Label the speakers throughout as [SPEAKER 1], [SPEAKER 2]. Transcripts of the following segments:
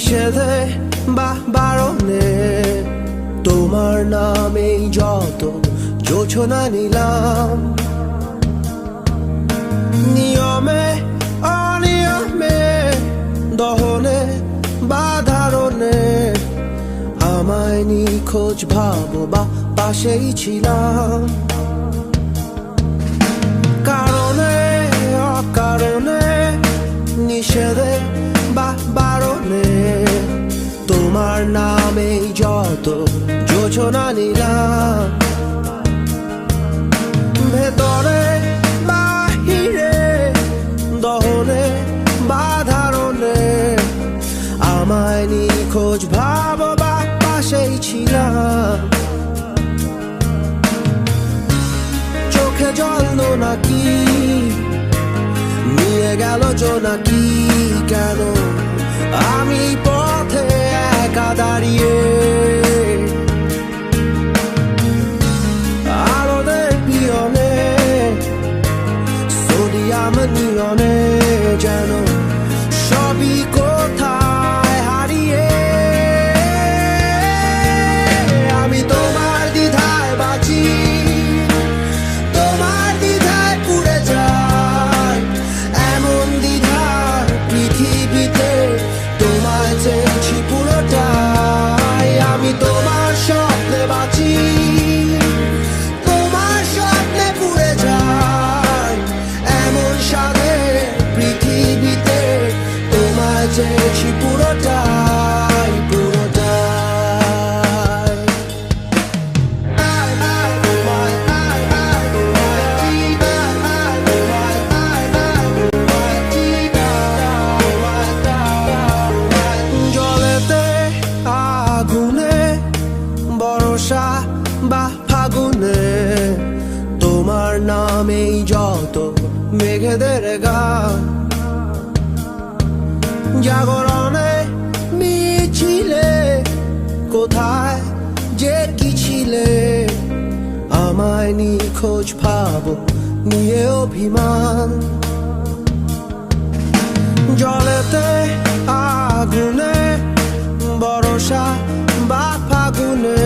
[SPEAKER 1] নিষেধে বা বারণে তোমার নামেই যত যোছনা নিলাম, নিয়মে অনিয়মে দহনে বা ধারণে আমায় নিখোঁজ ভাবো বা পাশেই ছিলাম। কারণে অকারণে নিষেধে বা বারণে তোমার নামেই যত যোছনা নিলাম, ভেতরে বাহিরে দহনে বা ধারণে আমায় নিখোঁজ ভাবো বা পাশেই ছিলাম। চোখে জল নাকি নিয়ে গেল জোনাকি, কেন আমি পথে একা দাঁড়িয়ে আলোদের পিয়নে সোডিয়াম নিয়নে যেন সবই কোথায় হারিয়ে। আমি তোমার দ্বিধায় বাঁচি, তোমার দ্বিধায় পুড়ে যাই, এমন দ্বিধার পৃথিবীতে তোমায় চেয়েছি পুরোটাই। আমি তোমার স্বপ্নে বাঁচি, তোমার স্বপ্নে পুড়ে যাই, এমন সাধে পৃথিবীতে তোমায় চেয়েছি পুরোটাই পুরোটাই। জলেতে আগুনে বর্ষা বা ফাগুনে তোমার নামেই যত মেঘেদের গান, জাগরণে মিছিলে কোথায় যে কি ছিলে আমায় নিখোঁজ ভাবো নিয়ে অভিমান। জলেতে আগুনে বর্ষা বা ফাগুনে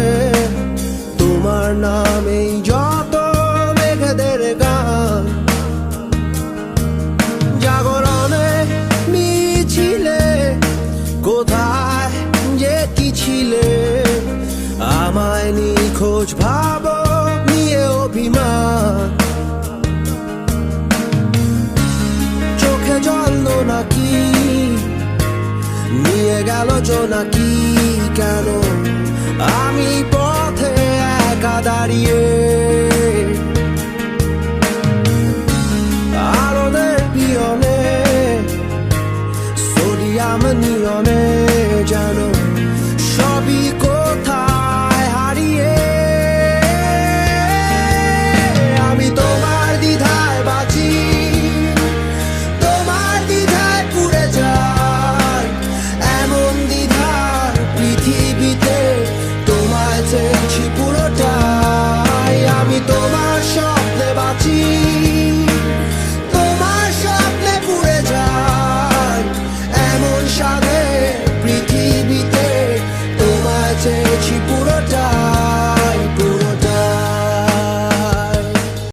[SPEAKER 1] তোমার নামেই যত মেঘেদের গান, জাগরণে মিছিলে কোথায় যে কি ছিলে আমায় নিখোঁজ ভাবো নিয়ে অভিমান। চোখে জল নাকি নিয়ে গেল জোনাকি, কেন আমি পথে একা দাঁড়িয়ে আলোদের পিয়নে সোডিয়াম নিয়নে যেন সবই কোথায় হারিয়ে। আমি তোমার দ্বিধায় বাঁচি, তোমার দ্বিধায় পুড়ে যাই, এমন দ্বিধার পৃথিবীতে তোমায় চেয়েছি পুরোটাই। আমি তোমার স্বপ্নে বাঁচি,